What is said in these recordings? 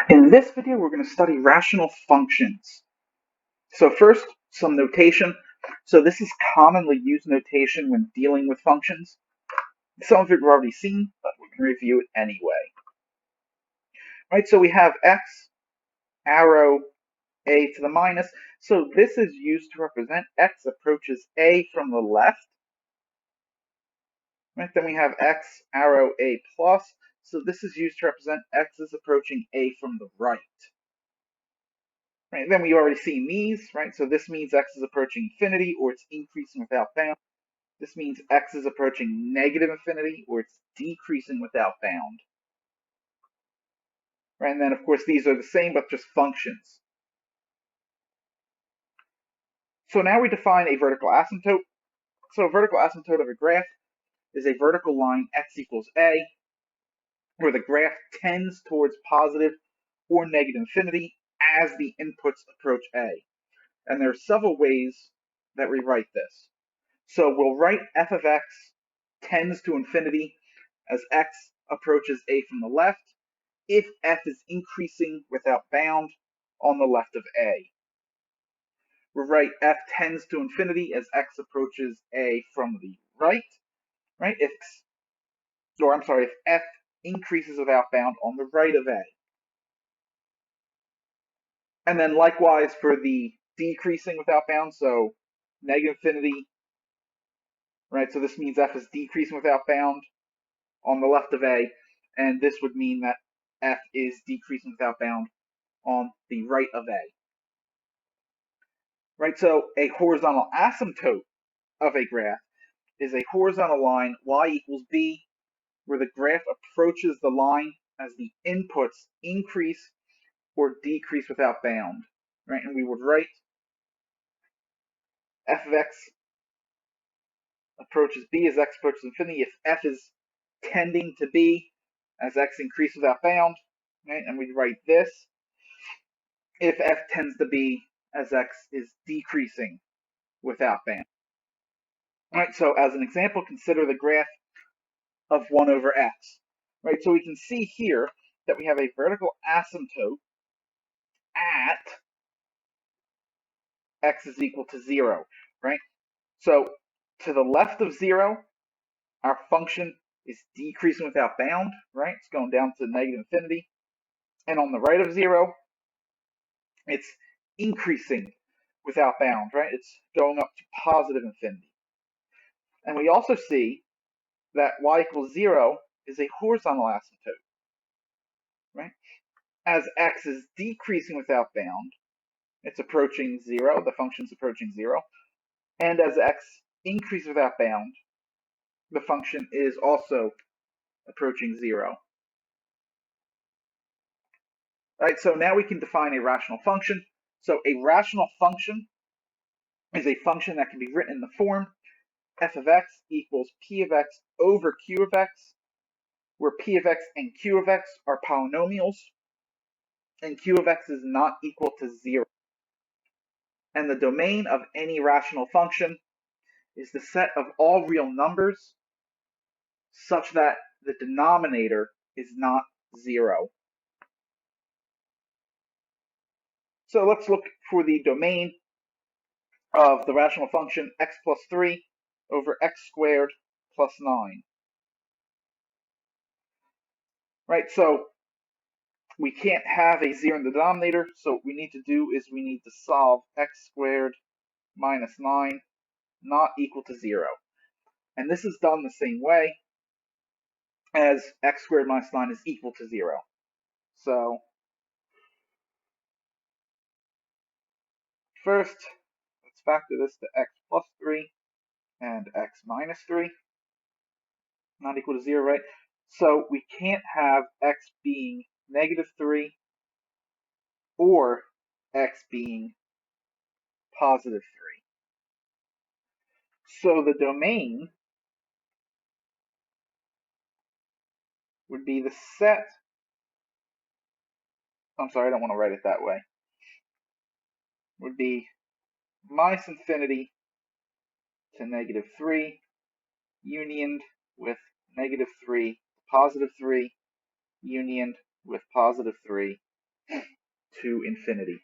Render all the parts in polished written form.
In this video, we're going to study rational functions. So first, some notation. So this is commonly used notation when dealing with functions. Some of it we've already seen, but we can review it anyway. Right, so we have x, arrow, a to the minus. So this is used to represent x approaches a from the left. Right, then we have x, arrow, a plus. So this is used to represent x is approaching a from the right. Right, then we already seen these, right? So this means x is approaching infinity, or it's increasing without bound. This means x is approaching negative infinity, or it's decreasing without bound. Right, and then of course these are the same, but just functions. So now we define a vertical asymptote. So a vertical asymptote of a graph is a vertical line x equals a, where the graph tends towards positive or negative infinity as the inputs approach a. And there are several ways that we write this. So we'll write f of x tends to infinity as x approaches a from the left if f is increasing without bound on the left of a. We'll write f tends to infinity as x approaches a from the right, right? If f increases without bound on the right of a. And then likewise for the decreasing without bound, so negative infinity, right? So this means f is decreasing without bound on the left of a, and this would mean that f is decreasing without bound on the right of a. Right, so a horizontal asymptote of a graph is a horizontal line y equals b, where the graph approaches the line as the inputs increase or decrease without bound. Right, and we would write f of x approaches b as x approaches infinity if f is tending to b as x increases without bound. Right, and we'd write this if f tends to b as x is decreasing without bound. All right, so as an example, consider the graph of 1 over x. Right, so we can see here that we have a vertical asymptote at x is equal to 0. Right, so to the left of 0, our function is decreasing without bound. Right, it's going down to negative infinity. And on the right of 0, it's increasing without bound. Right, it's going up to positive infinity. And we also see that y equals 0 is a horizontal asymptote. Right, as x is decreasing without bound, it's approaching 0, the function's approaching 0, and as x increases without bound, the function is also approaching 0. Right, so now we can define a rational function. So a rational function is a function that can be written in the form f of x equals p of x over q of x, where p of x and q of x are polynomials, and q of x is not equal to 0. And the domain of any rational function is the set of all real numbers such that the denominator is not 0. So let's look for the domain of the rational function x plus 3 over x squared plus 9. Right, so we can't have a 0 in the denominator, so what we need to do is we need to solve x squared minus 9 not equal to 0. And this is done the same way as x squared minus 9 is equal to 0. So first, let's factor this to x plus 3 and x minus 3, not equal to 0, right? So we can't have x being negative 3 or x being positive 3. So the domain would be the set, I'm sorry, I don't want to write it that way, would be minus infinity to negative 3 unioned with negative 3, positive 3, unioned with positive 3, to infinity.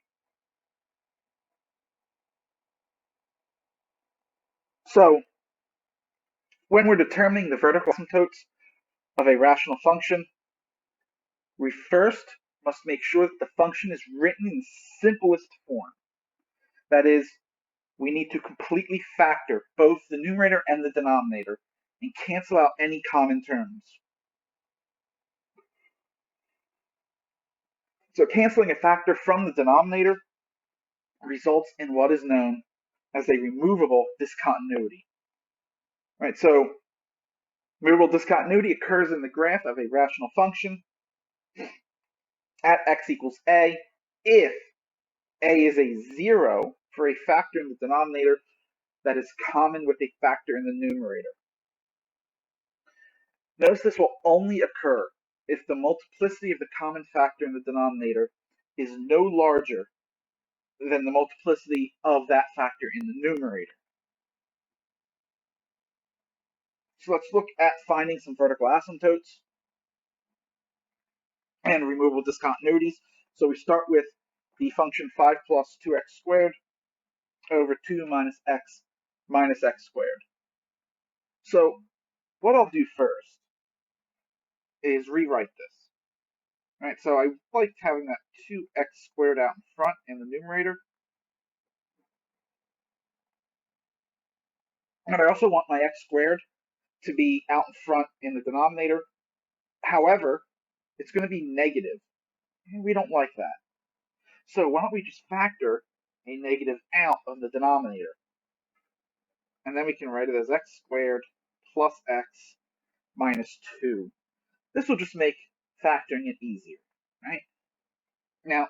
So when we're determining the vertical asymptotes of a rational function, we first must make sure that the function is written in simplest form. That is, we need to completely factor both the numerator and the denominator and cancel out any common terms. So canceling a factor from the denominator results in what is known as a removable discontinuity. Right, so removable discontinuity occurs in the graph of a rational function at x equals a if a is a zero for a factor in the denominator that is common with a factor in the numerator. Notice this will only occur if the multiplicity of the common factor in the denominator is no larger than the multiplicity of that factor in the numerator. So let's look at finding some vertical asymptotes and removable discontinuities. So we start with the function 5 plus 2x squared over 2 minus x squared. So what I'll do first is rewrite this. Right, so I like having that 2x squared out in front in the numerator. And I also want my x squared to be out in front in the denominator. However, it's going to be negative. And we don't like that. So why don't we just factor a negative out of the denominator? And then we can write it as x squared plus x minus 2. This will just make factoring it easier, right? Now,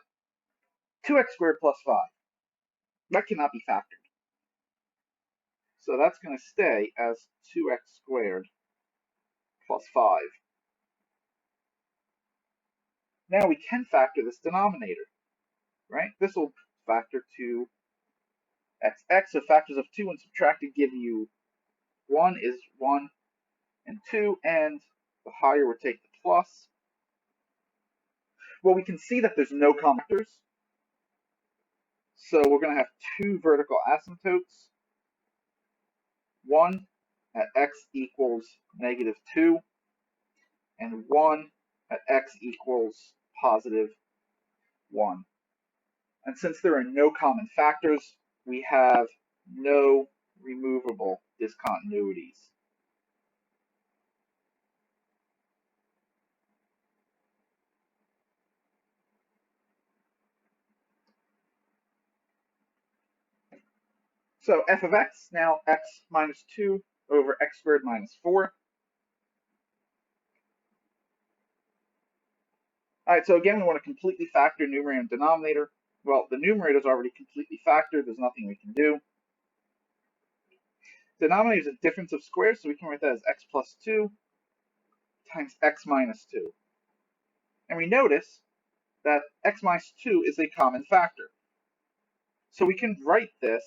2x squared plus 5, that cannot be factored. So that's going to stay as 2x squared plus 5. Now we can factor this denominator, right? This will factor to x. So factors of 2 when subtracted give you 1 is 1 and 2, and the higher would take the plus. Well, we can see that there's no common factors. So we're going to have two vertical asymptotes. One at x equals negative 2, and one at x equals positive 1. And since there are no common factors, we have no removable discontinuities. So f of x, now x minus 2 over x squared minus 4. All right, so again, we want to completely factor numerator and denominator. Well, the numerator is already completely factored. There's nothing we can do. Denominator is a difference of squares, so we can write that as x plus 2 times x minus 2. And we notice that x minus 2 is a common factor. So we can write this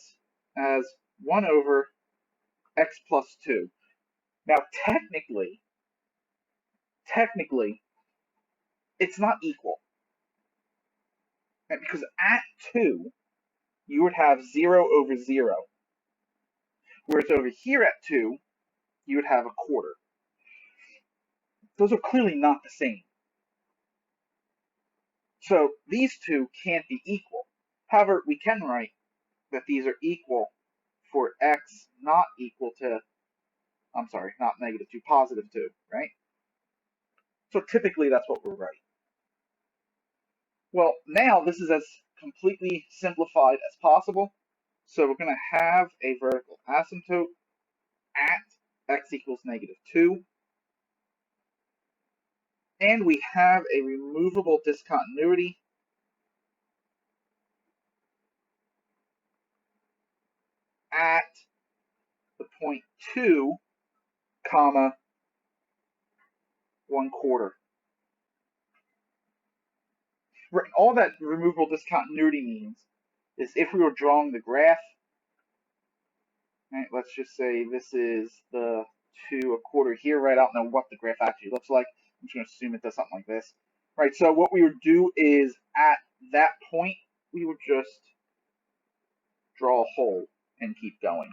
as 1 over x plus 2. Now, technically, it's not equal. Because at 2, you would have 0 over 0. Whereas over here at 2, you would have a quarter. Those are clearly not the same. So these two can't be equal. However, we can write that these are equal for x not equal to, not negative 2, positive 2, right? So typically that's what we're writing. Well, now this is as completely simplified as possible. So we're going to have a vertical asymptote at x equals negative 2. And we have a removable discontinuity at the point 2, comma, 1/4. Right, all that removable discontinuity means is if we were drawing the graph, right, let's just say this is the 2/4 here, right? I don't know what the graph actually looks like. I'm just going to assume it does something like this. Right, so what we would do is at that point, we would just draw a hole and keep going.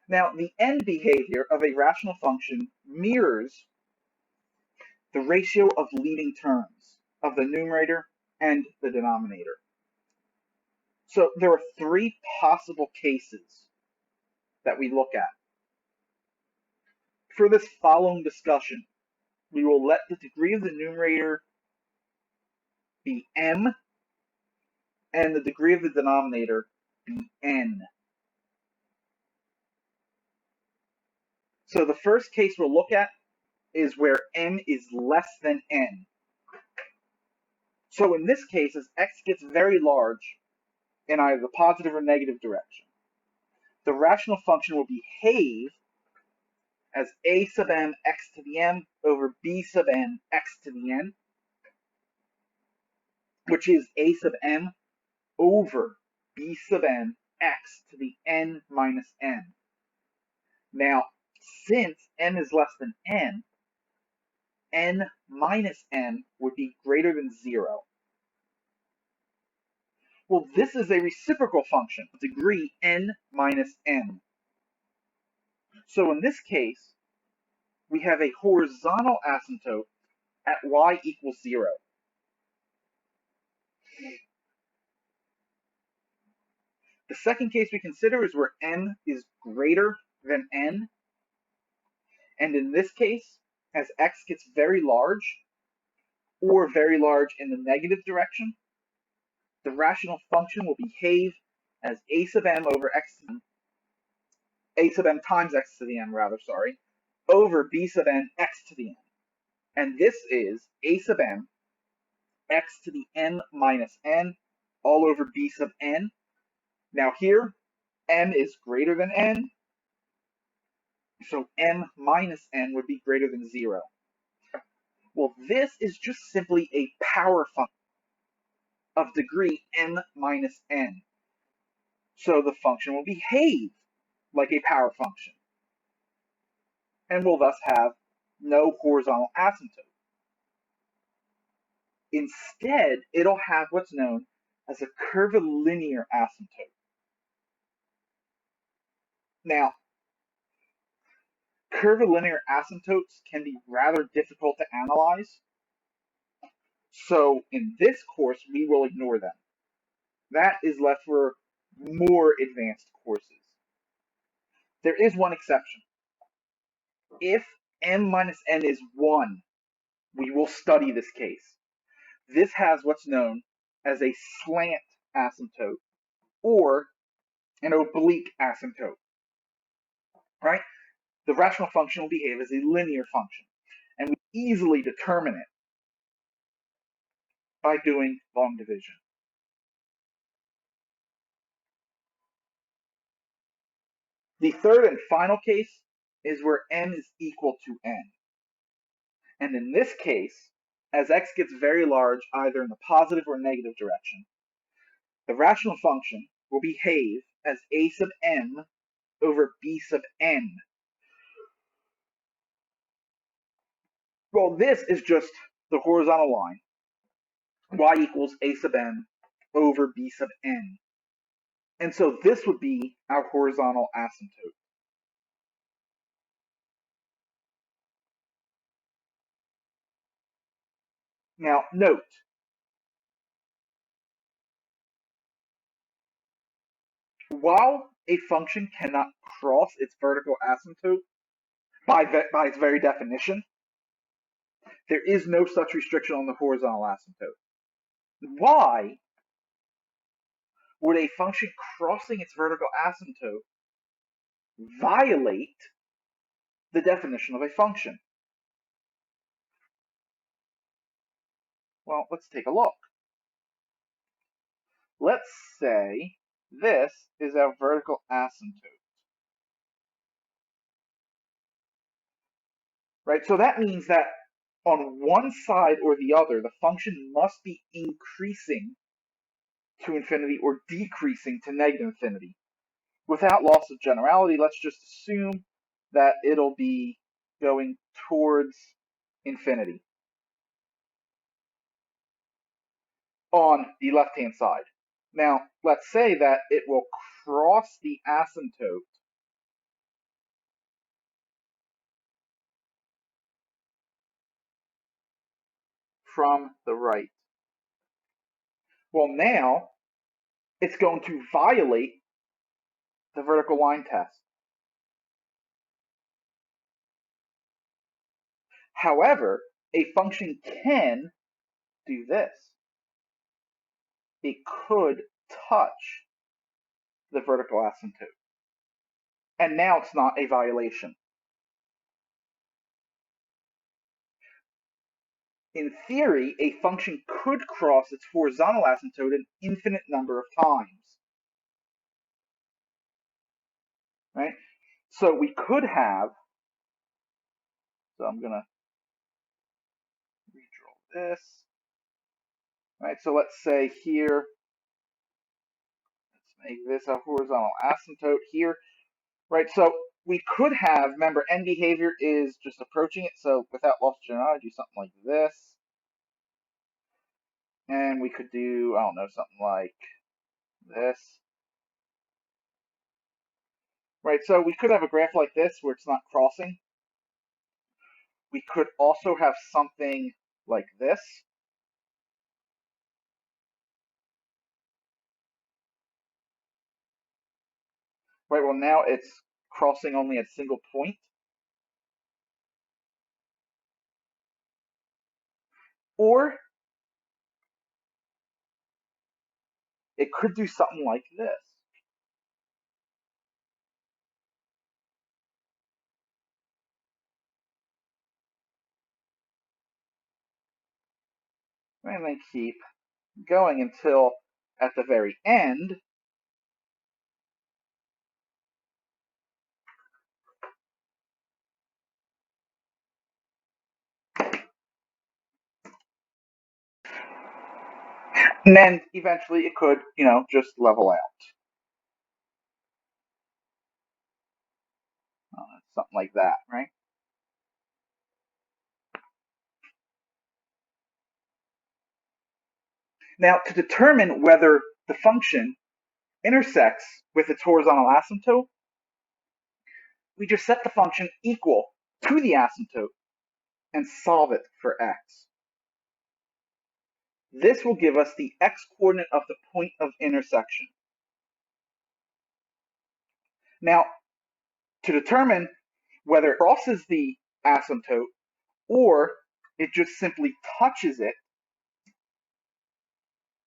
Now, the end behavior of a rational function mirrors the ratio of leading terms of the numerator and the denominator. So there are three possible cases that we look at. For this following discussion, we will let the degree of the numerator be m and the degree of the denominator be n. So the first case we'll look at is where m is less than n. So in this case, as x gets very large in either the positive or negative direction, the rational function will behave as a sub m x to the m over b sub n x to the n, which is a sub m over b sub n x to the n minus n. Now, since n is less than n minus n would be greater than 0. Well, this is a reciprocal function, degree n minus n. So in this case, we have a horizontal asymptote at y equals 0. The second case we consider is where m is greater than n. And in this case, as x gets very large, or very large in the negative direction, the rational function will behave as a sub m over x to the m, a sub m times x to the m, over b sub n x to the n. And this is a sub m x to the n minus n all over b sub n. Now here, m is greater than n, so m minus n would be greater than 0. Well, this is just simply a power function of degree n minus n. So the function will behave like a power function, and will thus have no horizontal asymptote. Instead, it'll have what's known as a curvilinear asymptote. Now, curvilinear asymptotes can be rather difficult to analyze, so in this course we will ignore them. That is left for more advanced courses. There is one exception. If m minus n is 1, we will study this case. This has what's known as a slant asymptote or an oblique asymptote, right? The rational function will behave as a linear function, and we easily determine it by doing long division. The third and final case is where n is equal to n. And in this case, as x gets very large either in the positive or negative direction, the rational function will behave as a sub m over b sub n. Well, this is just the horizontal line, y equals a sub m over b sub n. And so this would be our horizontal asymptote. Now, note, while a function cannot cross its vertical asymptote by its very definition, there is no such restriction on the horizontal asymptote. Why would a function crossing its vertical asymptote violate the definition of a function? Well, let's take a look. Let's say this is our vertical asymptote. Right? So that means that on one side or the other, the function must be increasing to infinity or decreasing to negative infinity. Without loss of generality, let's just assume that it'll be going towards infinity on the left-hand side. Now, let's say that it will cross the asymptote from the right. Well, now it's going to violate the vertical line test. However, a function can do this. It could touch the vertical asymptote. And now it's not a violation. In theory, a function could cross its horizontal asymptote an infinite number of times. Right? So we could have, so I'm going to redraw this. Right? So let's say here, let's make this a horizontal asymptote here. Right? So we could have, remember, end behavior is just approaching it. So without loss of generality, do something like this. And we could do, I don't know, something like this. Right, so we could have a graph like this where it's not crossing. We could also have something like this. Right, well now it's crossing only at a single point. Or it could do something like this. And then keep going until at the very end, and then eventually it could, just level out. Something like that, right? Now, to determine whether the function intersects with its horizontal asymptote, we just set the function equal to the asymptote and solve it for x. This will give us the x-coordinate of the point of intersection. Now, to determine whether it crosses the asymptote or it just simply touches it,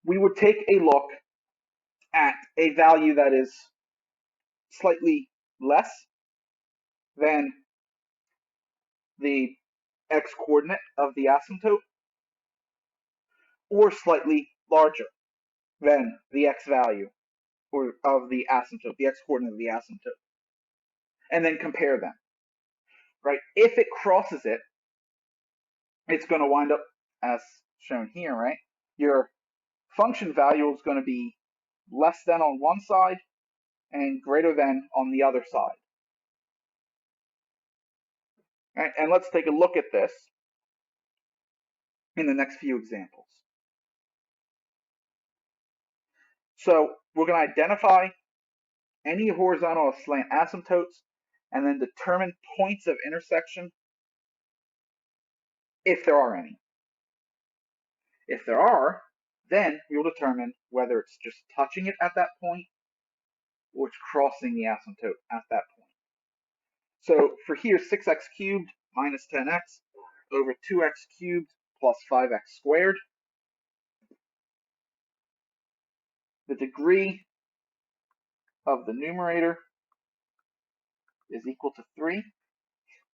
we would take a look at a value that is slightly less than the x-coordinate of the asymptote or slightly larger than the x value or of the asymptote, the x-coordinate of the asymptote, and then compare them. Right? If it crosses it, it's going to wind up as shown here, right? Your function value is going to be less than on one side and greater than on the other side. Right? And let's take a look at this in the next few examples. So we're going to identify any horizontal or slant asymptotes and then determine points of intersection if there are any. If there are, then we will determine whether it's just touching it at that point or it's crossing the asymptote at that point. So for here, 6x cubed minus 10x over 2x cubed plus 5x squared. The degree of the numerator is equal to 3,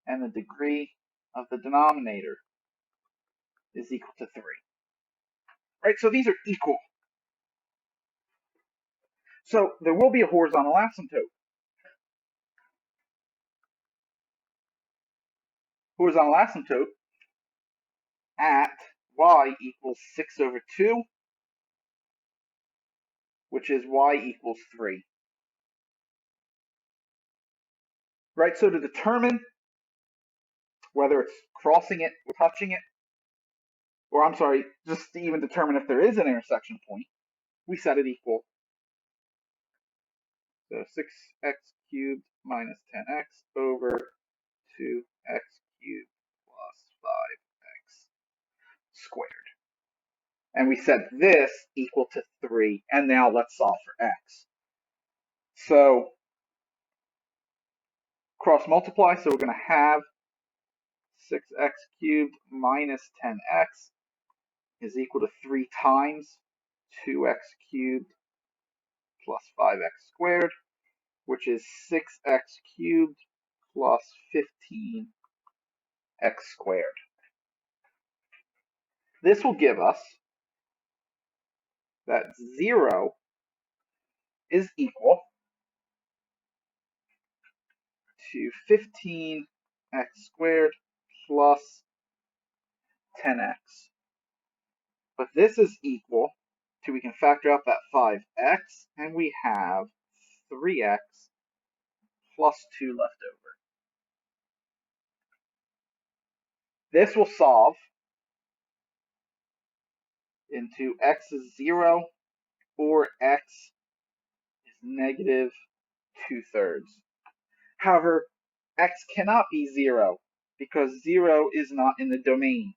and the degree of the denominator is equal to 3. Right, so these are equal. So there will be a horizontal asymptote. Horizontal asymptote at y equals 6 over 2, which is y equals 3. Right, so to determine whether it's crossing it or touching it, or I'm sorry, just to even determine if there is an intersection point, we set it equal. So 6x cubed minus 10x over 2x cubed plus 5x squared. And we set this equal to 3. And now let's solve for x. So cross multiply, so we're going to have 6x cubed minus 10x is equal to 3 times 2x cubed plus 5x squared, which is 6x cubed plus 15x squared. This will give us that 0 is equal to 15x squared plus 10x. But this is equal to, we can factor out that 5x, and we have 3x plus 2 left over. This will solve into x is 0 or x is negative 2/3. However, x cannot be 0 because 0 is not in the domain.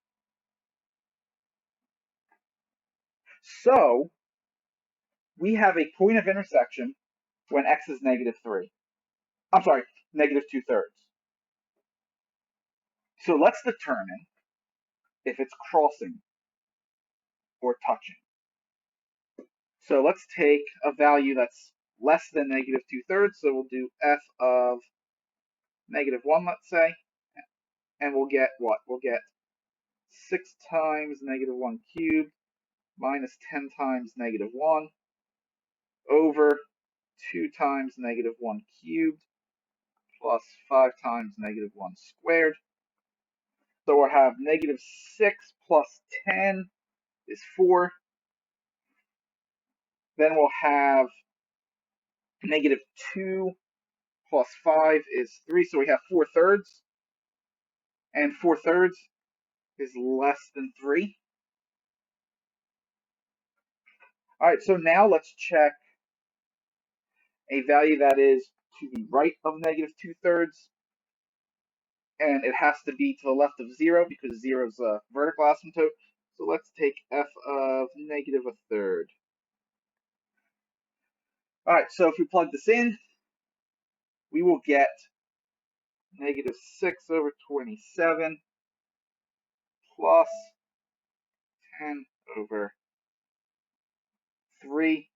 So we have a point of intersection when x is negative 3. I'm sorry, negative 2/3. So let's determine if it's crossing or touching. So let's take a value that's less than negative 2/3. So we'll do f of negative 1, let's say, and we'll get what? We'll get 6 times negative 1 cubed minus 10 times negative 1 over 2 times negative 1 cubed plus 5 times negative 1 squared. So we'll have negative 6 plus 10 is 4. Then we'll have negative 2 plus 5 is 3. So we have 4/3. And 4/3 is less than 3. All right, so now let's check a value that is to the right of negative 2/3. And it has to be to the left of 0 because 0 is a vertical asymptote. So let's take f of negative 1/3. All right, so if we plug this in, we will get negative 6 over 27 plus 10 over 3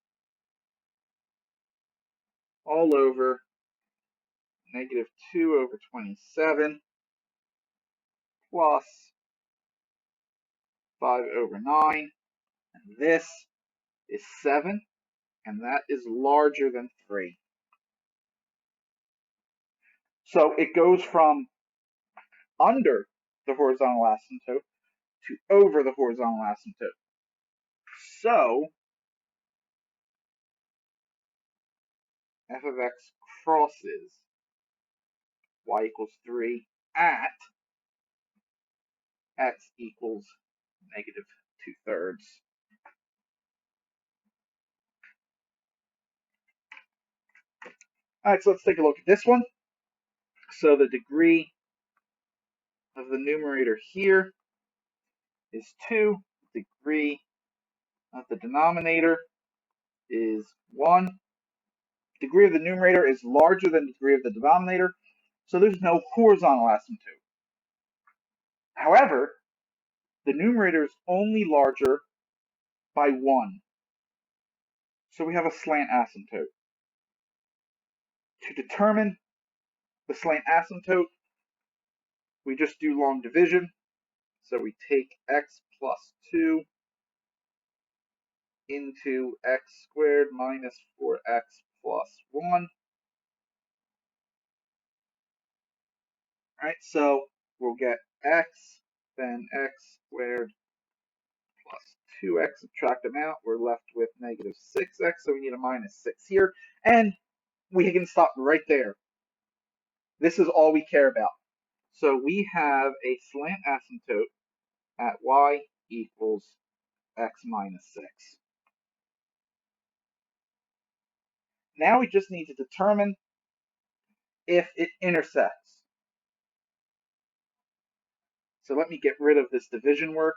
all over negative 2 over 27 plus 5 over 9. And this is 7, and that is larger than 3. So it goes from under the horizontal asymptote to over the horizontal asymptote. So f of x crosses y equals 3 at x equals negative 2/3. All right, so let's take a look at this one. So the degree of the numerator here is 2. The degree of the denominator is 1. Degree of the numerator is larger than the degree of the denominator, so there's no horizontal asymptote. However, the numerator is only larger by 1. So we have a slant asymptote. To determine the slant asymptote, we just do long division. So we take x plus 2 into x squared minus 4x plus 1. All right, so we'll get x, then x squared plus 2x, subtract them out, we're left with negative 6x, so we need a minus 6 here, and we can stop right there. This is all we care about. So we have a slant asymptote at y equals x minus 6. Now we just need to determine if it intersects. So let me get rid of this division work.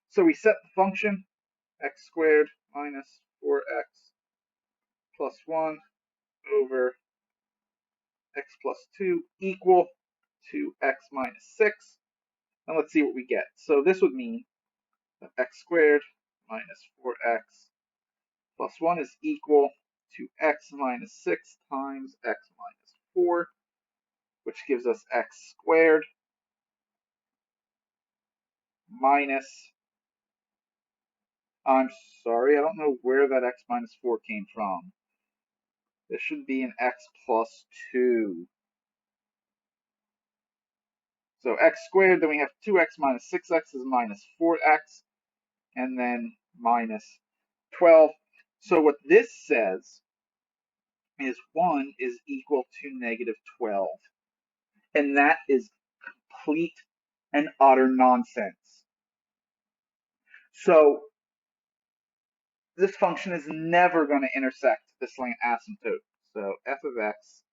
So we set the function x squared minus 4x plus 1 over x plus 2 equal to x minus 6. And let's see what we get. So this would mean that x squared minus 4x plus 1 is equal to x minus 6 times x minus 4, which gives us x squared minus, I'm sorry, I don't know where that x minus 4 came from. This should be an x plus 2. So x squared, then we have 2x minus 6x is minus 4x, and then minus 12. So what this says is 1 is equal to negative 12. And that is complete and utter nonsense. So this function is never going to intersect the slant asymptote. So f of x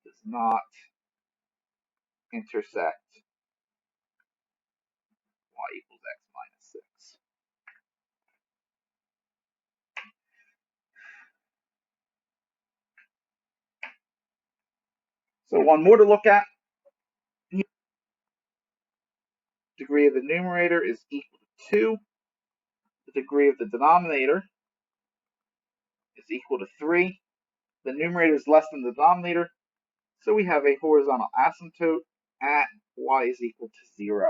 does not intersect y equals x minus 6. So one more to look at. The degree of the numerator is equal to 2. The degree of the denominator is equal to 3. The numerator is less than the denominator, so we have a horizontal asymptote at y is equal to 0.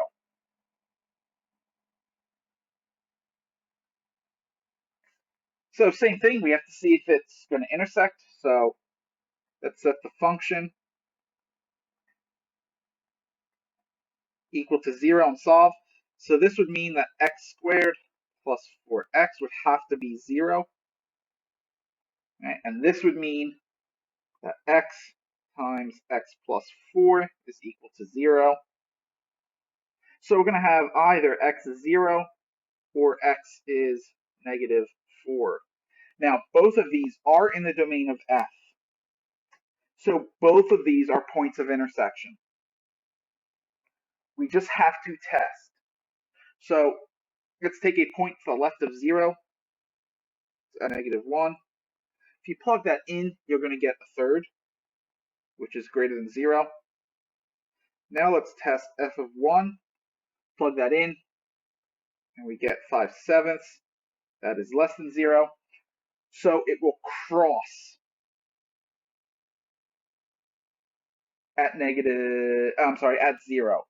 So same thing, we have to see if it's going to intersect. So let's set the function equal to 0 and solve. So this would mean that x squared plus 4x would have to be 0. Right? And this would mean that x times x plus 4 is equal to 0. So we're going to have either x is 0 or x is negative 4. Now, both of these are in the domain of f. So both of these are points of intersection. We just have to test. So let's take a point to the left of 0, a negative 1. If you plug that in, you're going to get a third, which is greater than 0. Now let's test f of 1. Plug that in, and we get 5/7. That is less than 0. So it will cross at at 0.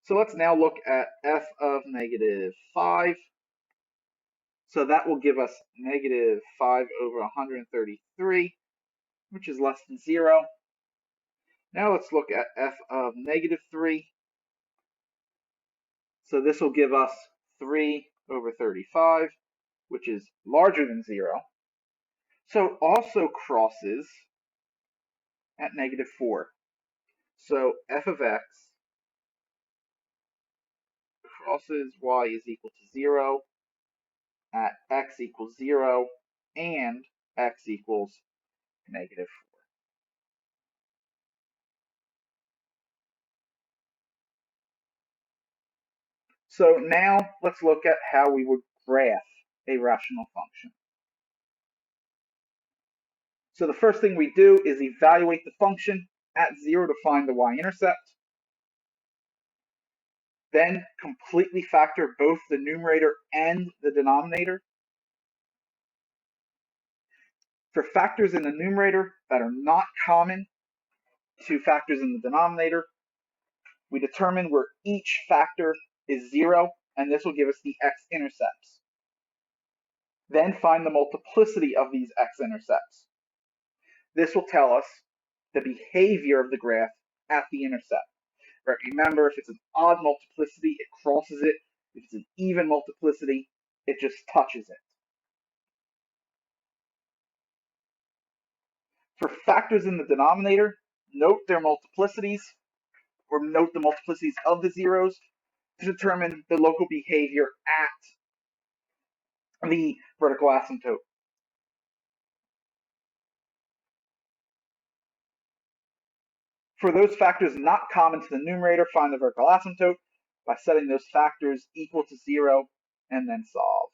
So let's now look at f of negative 5. So that will give us negative 5 over 133, which is less than 0. Now let's look at f of negative 3. So this will give us 3 over 35, which is larger than 0. So it also crosses at negative 4. So f of x crosses y is equal to 0 at x equals 0 and x equals negative 4. So now let's look at how we would graph a rational function. So the first thing we do is evaluate the function at 0 to find the y-intercept. Then completely factor both the numerator and the denominator. For factors in the numerator that are not common to factors in the denominator, we determine where each factor is 0, and this will give us the x-intercepts. Then find the multiplicity of these x-intercepts. This will tell us the behavior of the graph at the intercept. Right? Remember, if it's an odd multiplicity, it crosses it. If it's an even multiplicity, it just touches it. For factors in the denominator, note their multiplicities, or note the multiplicities of the zeros to determine the local behavior at the vertical asymptote. For those factors not common to the numerator, find the vertical asymptote by setting those factors equal to 0 and then solve.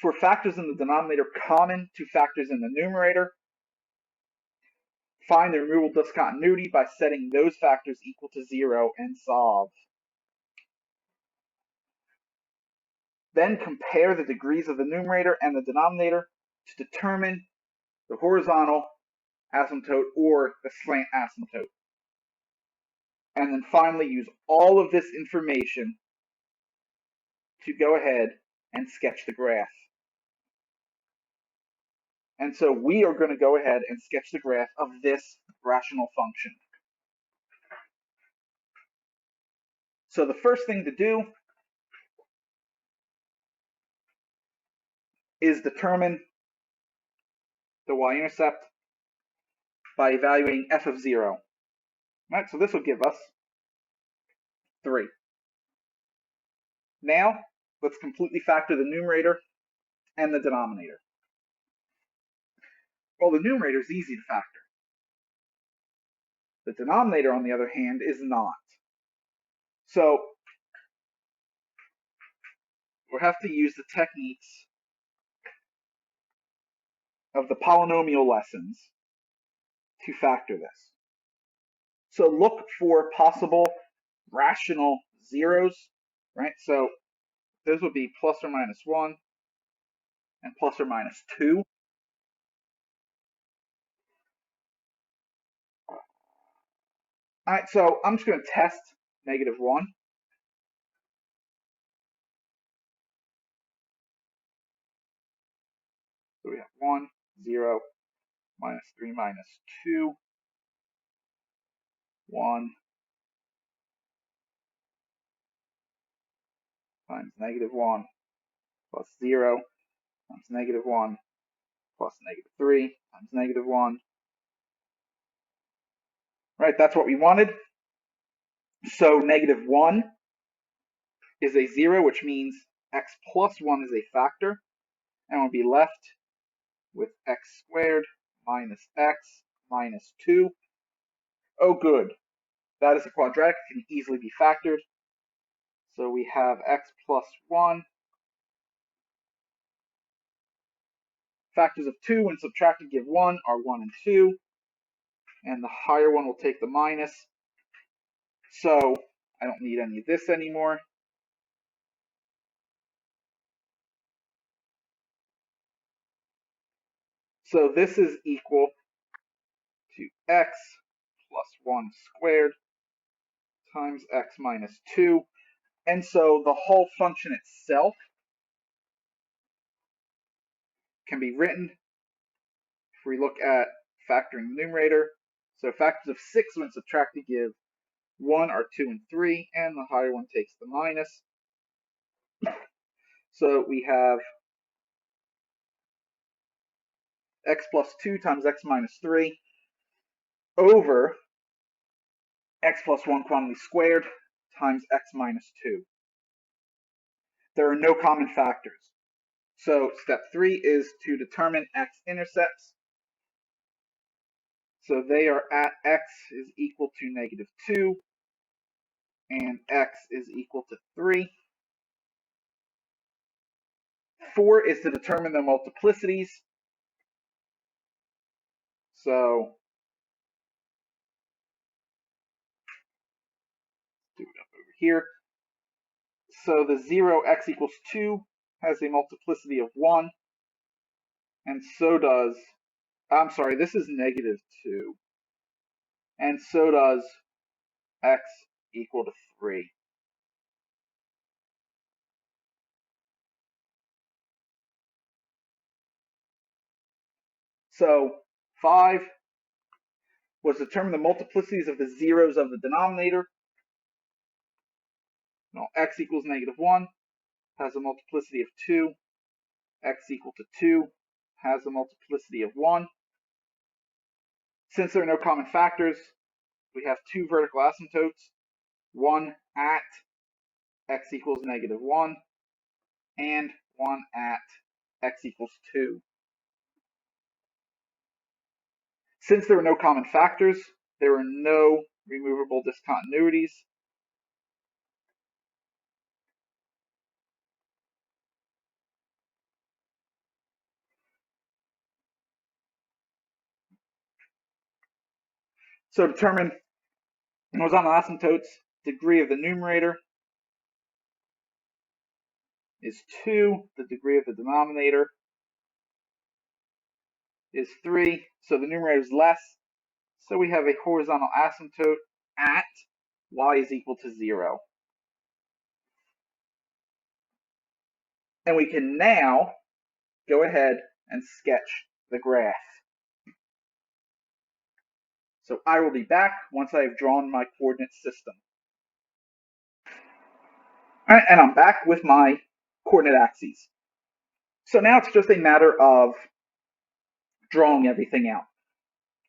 For factors in the denominator common to factors in the numerator, find the removable discontinuity by setting those factors equal to 0 and solve. Then compare the degrees of the numerator and the denominator to determine the horizontal asymptote or the slant asymptote. And then finally use all of this information to go ahead and sketch the graph. And so we are going to go ahead and sketch the graph of this rational function. So the first thing to do is determine the y-intercept by evaluating f of 0. Right, so this will give us 3. Now, let's completely factor the numerator and the denominator. Well, the numerator is easy to factor. The denominator, on the other hand, is not. So we'll have to use the techniques of the polynomial lessons to factor this. So look for possible rational zeros, right? So those would be plus or minus 1 and plus or minus 2. All right, so I'm just going to test negative 1. So we have 1, 0, minus 3 minus 2, 1, times negative 1 plus 0 times negative 1 plus negative 3 times negative 1. Right, that's what we wanted. So negative 1 is a 0, which means x plus 1 is a factor, and we'll be left with x squared minus x minus 2. Oh, good. That is a quadratic, it can easily be factored. So we have x plus 1. Factors of 2 when subtracted give 1 are 1 and 2. And the higher one will take the minus. So I don't need any of this anymore. So this is equal to x plus 1 squared times x minus 2. And so the whole function itself can be written if we look at factoring the numerator. So factors of 6 when subtracted give 1 are 2 and 3, and the higher one takes the minus. So we have x plus 2 times x minus 3 over x plus 1 quantity squared times x minus 2. There are no common factors. So step 3 is to determine x-intercepts. So they are at x is equal to negative 2 and x is equal to 3. 4 is to determine the multiplicities. So do it up over here. So the 0 x equals 2 has a multiplicity of 1, and so does, I'm sorry, this is negative 2, and so does x equal to 3. So 5 was to determine the multiplicities of the zeros of the denominator. Now x equals negative 1 has a multiplicity of 2. X equal to 2 has a multiplicity of 1. Since there are no common factors, we have two vertical asymptotes, one at x equals -1 and one at x equals 2. Since there are no common factors, there are no removable discontinuities. So to determine horizontal asymptotes, degree of the numerator is 2, the degree of the denominator is 3, so the numerator is less. So we have a horizontal asymptote at y is equal to 0. And we can now go ahead and sketch the graph. So I will be back once I have drawn my coordinate system. All right, and I'm back with my coordinate axes. So now it's just a matter of drawing everything out.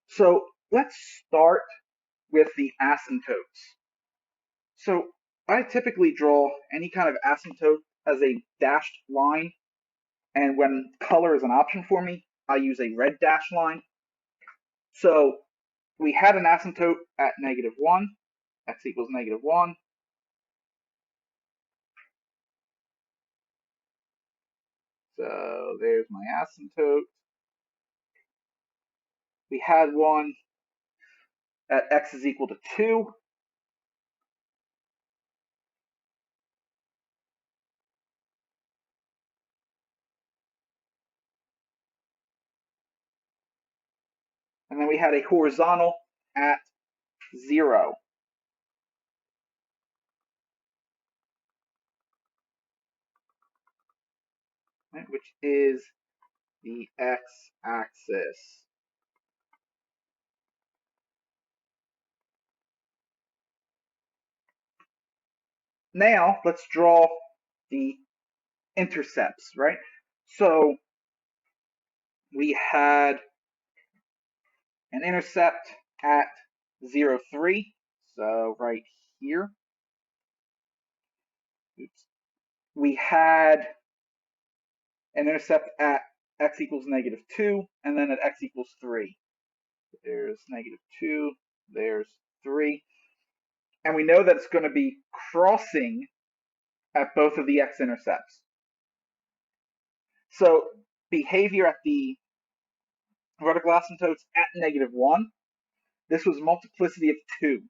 So let's start with the asymptotes. So I typically draw any kind of asymptote as a dashed line, and when color is an option for me, I use a red dashed line. So we had an asymptote at -1, x equals -1. So there's my asymptote. We had one at x is equal to 2. And then we had a horizontal at 0. Right, which is the x-axis. Now let's draw the intercepts, right? So we had an intercept at 0, 3, so right here. Oops. We had an intercept at x equals -2, and then at x equals 3. There's -2, there's 3. And we know that it's going to be crossing at both of the x-intercepts. So behavior at the vertical asymptotes at -1, this was multiplicity of 2.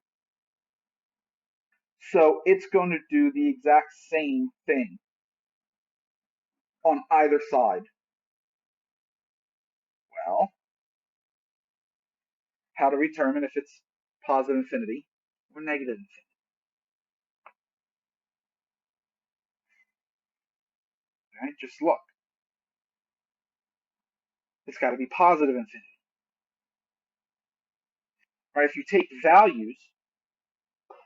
So it's going to do the exact same thing on either side. Well, how to determine if it's positive infinity or negative infinity? Right? Just look. It's got to be positive infinity. Right? If you take values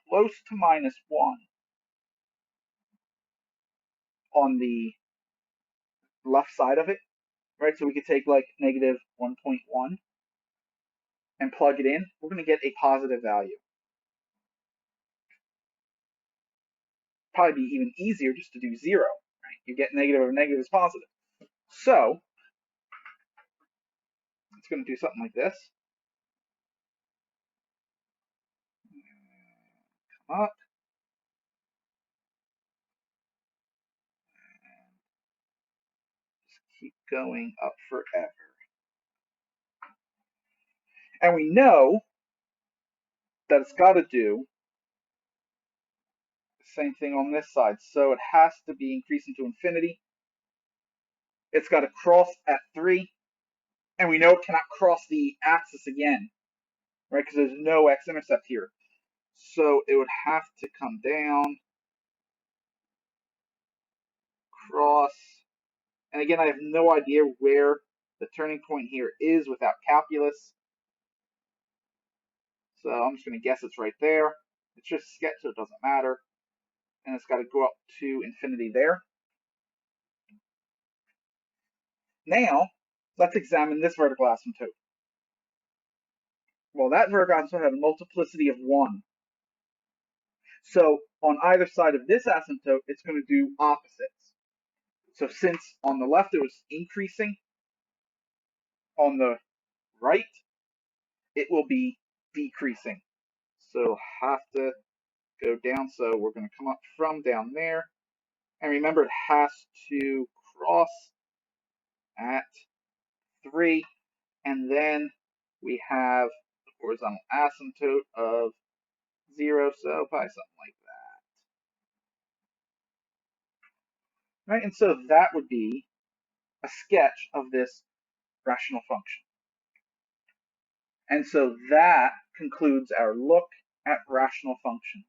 close to -1 on the left side of it, right? So we could take like -1.1 and plug it in. We're going to get a positive value. Probably be even easier just to do 0, right? You get negative over negative is positive. So it's going to do something like this. Come up. Just keep going up forever. And we know that it's got to do the same thing on this side. So it has to be increasing to infinity. It's got to cross at 3. And we know it cannot cross the axis again, right? Because there's no x-intercept here. So it would have to come down, cross. And again, I have no idea where the turning point here is without calculus. So I'm just going to guess it's right there. It's just sketch, so it doesn't matter. And it's got to go up to infinity there. Now, Let's examine this vertical asymptote. Well, that vertical asymptote had a multiplicity of 1. So on either side of this asymptote, it's going to do opposites. So since on the left it was increasing, on the right it will be decreasing. So have to go down. So we're going to come up from down there. And remember, it has to cross at 3. And then we have the horizontal asymptote of 0. So probably something like that. Right? And so that would be a sketch of this rational function. And so that concludes our look at rational functions.